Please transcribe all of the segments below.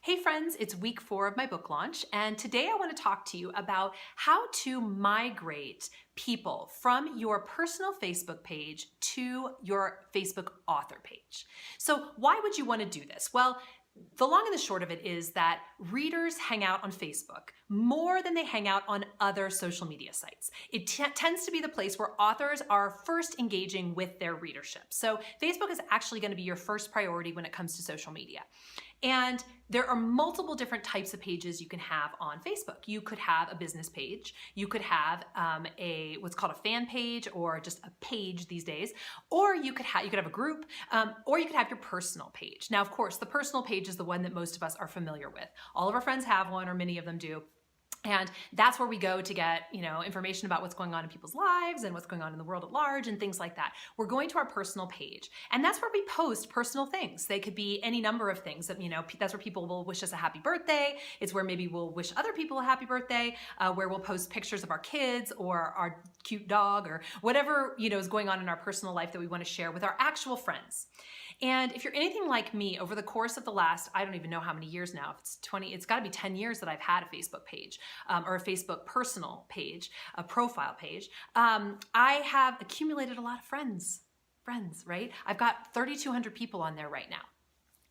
Hey friends, it's week 4 of my book launch, and today I want to talk to you about how to migrate people from your personal Facebook page to your Facebook author page. So why would you want to do this? Well, the long and the short of it is that readers hang out on Facebook more than they hang out on other social media sites. It tends to be the place where authors are first engaging with their readership. So Facebook is actually going to be your first priority when it comes to social media. And there are multiple different types of pages you can have on Facebook. You could have a business page. You could have what's called a fan page, or just a page these days. Or you could have a group, or you could have your personal page. Now, of course, the personal page is the one that most of us are familiar with. All of our friends have one, or many of them do. And that's where we go to get, information about what's going on in people's lives and what's going on in the world at large and things like that. We're going to our personal page, and that's where we post personal things. They could be any number of things that, that's where people will wish us a happy birthday. It's where maybe we'll wish other people a happy birthday, where we'll post pictures of our kids or our cute dog or whatever, is going on in our personal life that we want to share with our actual friends. And if you're anything like me, over the course of the last, I don't even know how many years now, if it's 20, it's got to be 10 years that I've had a Facebook page, or a Facebook personal page, a profile page. I have accumulated a lot of friends, right? I've got 3,200 people on there right now.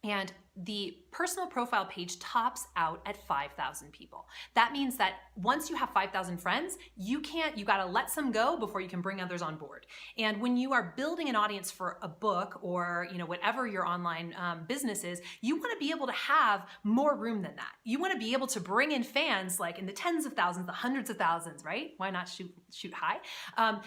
And the personal profile page tops out at 5,000 people. That means that once you have 5,000 friends, you gotta let some go before you can bring others on board. And when you are building an audience for a book or whatever your online business is, you wanna be able to have more room than that. You wanna be able to bring in fans like in the tens of thousands, the hundreds of thousands, right? Why not shoot high?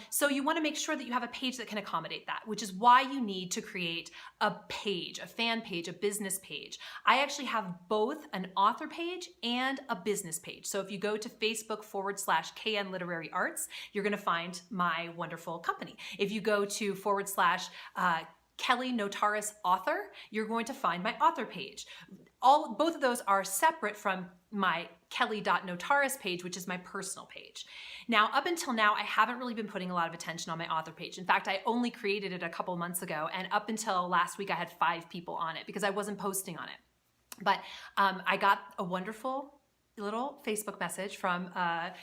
So you wanna make sure that you have a page that can accommodate that, which is why you need to create a page, a fan page, a business page. I actually have both an author page and a business page. So if you go to Facebook.com/KN Literary Arts, you're going to find my wonderful company. If you go to /Kelly Notaris Author, you're going to find my author page. Both of those are separate from my Kelly.Notaris page, which is my personal page. Now, up until now, I haven't really been putting a lot of attention on my author page. In fact, I only created it a couple months ago, and up until last week, I had 5 people on it because I wasn't posting on it. But I got a wonderful little Facebook message from a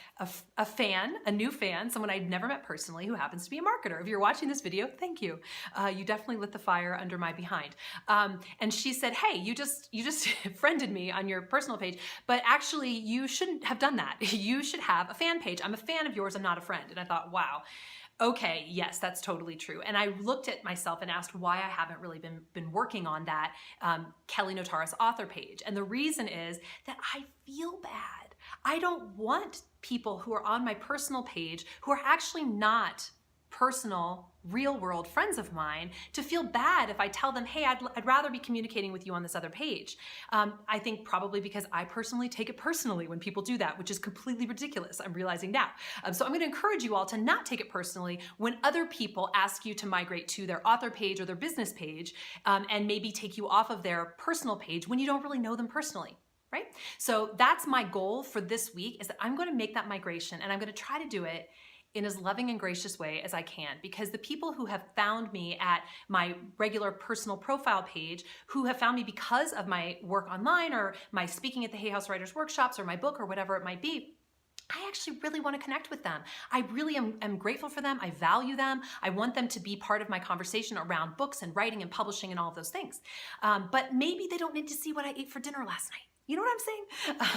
fan, a new fan, someone I'd never met personally, who happens to be a marketer. If you're watching this video, thank you. You definitely lit the fire under my behind. And she said, hey, you just friended me on your personal page, but actually you shouldn't have done that. You should have a fan page. I'm a fan of yours, I'm not a friend. And I thought, wow. Okay, yes, that's totally true. And I looked at myself and asked why I haven't really been working on that Kelly Notaris author page. And the reason is that I feel bad. I don't want people who are on my personal page who are actually not personal, real-world friends of mine to feel bad if I tell them, hey, I'd rather be communicating with you on this other page. I think probably because I personally take it personally when people do that, which is completely ridiculous, I'm realizing now. So I'm going to encourage you all to not take it personally when other people ask you to migrate to their author page or their business page, and maybe take you off of their personal page when you don't really know them personally. Right? So that's my goal for this week, is that I'm going to make that migration, and I'm going to try to do it in as loving and gracious way as I can, because the people who have found me at my regular personal profile page, who have found me because of my work online or my speaking at the Hay House Writers Workshops or my book or whatever it might be, I actually really want to connect with them. I really am grateful for them. I value them. I want them to be part of my conversation around books and writing and publishing and all of those things. But maybe they don't need to see what I ate for dinner last night. You know what I'm saying?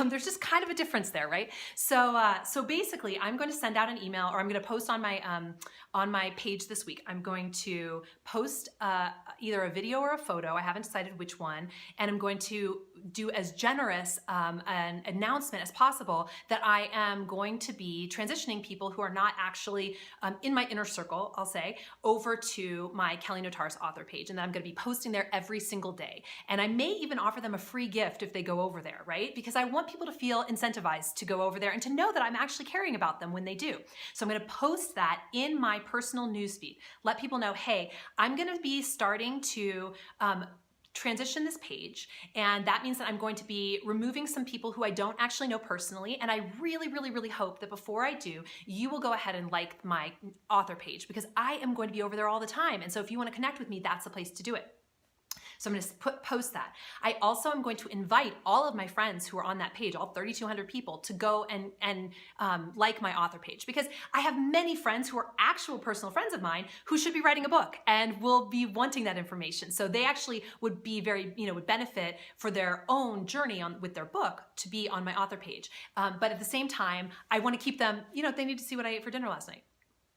There's just kind of a difference there, right? So basically, I'm going to send out an email, or I'm going to post on my page this week. I'm going to post either a video or a photo. I haven't decided which one, and I'm going to do as generous an announcement as possible that I am going to be transitioning people who are not actually in my inner circle, I'll say, over to my Kelly Notaris author page, and that I'm going to be posting there every single day. And I may even offer them a free gift if they go over there, right? Because I want people to feel incentivized to go over there and to know that I'm actually caring about them when they do. So I'm going to post that in my personal newsfeed. Let people know, hey, I'm going to be starting to transition this page, and that means that I'm going to be removing some people who I don't actually know personally, and I really, really, really hope that before I do, you will go ahead and like my author page, because I am going to be over there all the time, and so if you want to connect with me, that's the place to do it. So I'm going to post that. I also am going to invite all of my friends who are on that page, all 3,200 people, to go and like my author page, because I have many friends who are actual personal friends of mine who should be writing a book and will be wanting that information. So they actually would be very, would benefit for their own journey with their book to be on my author page. But at the same time, I want to keep them, they need to see what I ate for dinner last night.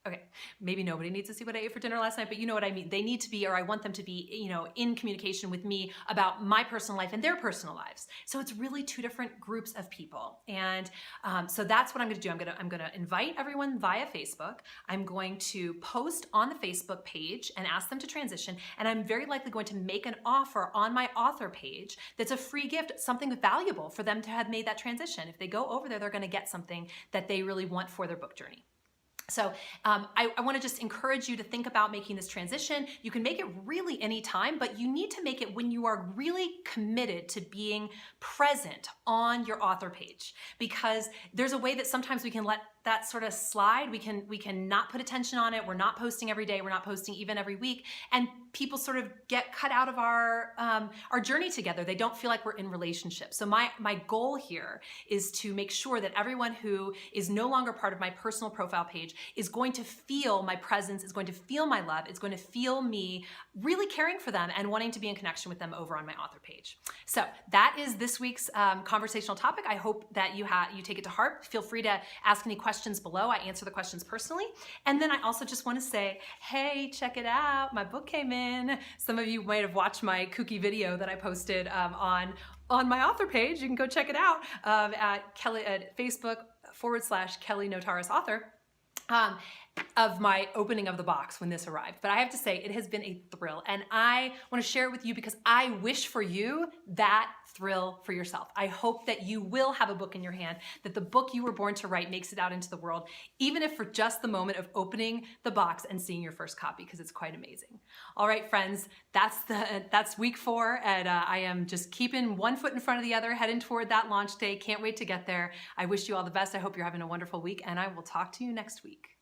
Okay, maybe nobody needs to see what I ate for dinner last night, but you know what I mean. They need to be, or I want them to be, in communication with me about my personal life and their personal lives. So it's really two different groups of people. And so that's what I'm going to do. I'm going to invite everyone via Facebook. I'm going to post on the Facebook page and ask them to transition. And I'm very likely going to make an offer on my author page that's a free gift, something valuable for them to have made that transition. If they go over there, they're going to get something that they really want for their book journey. So I want to just encourage you to think about making this transition. You can make it really anytime, but you need to make it when you are really committed to being present on your author page, because there's a way that sometimes we can let that sort of slide. We can not put attention on it. We're not posting every day. We're not posting even every week. And people sort of get cut out of our journey together. They don't feel like we're in relationship. So my goal here is to make sure that everyone who is no longer part of my personal profile page is going to feel my presence, is going to feel my love, is going to feel me really caring for them and wanting to be in connection with them over on my author page. So that is this week's conversational topic. I hope that you take it to heart. Feel free to ask any questions below. I answer the questions personally. And then I also just want to say, hey, check it out. My book came in. Some of you might have watched my kooky video that I posted on my author page. You can go check it out at Facebook.com/Kelly Notaris author. Of my opening of the box when this arrived. But I have to say, it has been a thrill, and I want to share it with you because I wish for you that thrill for yourself. I hope that you will have a book in your hand, that the book you were born to write makes it out into the world, even if for just the moment of opening the box and seeing your first copy, because it's quite amazing. All right, friends, that's week 4, and I am just keeping one foot in front of the other, heading toward that launch day. Can't wait to get there. I wish you all the best. I hope you're having a wonderful week, and I will talk to you next week.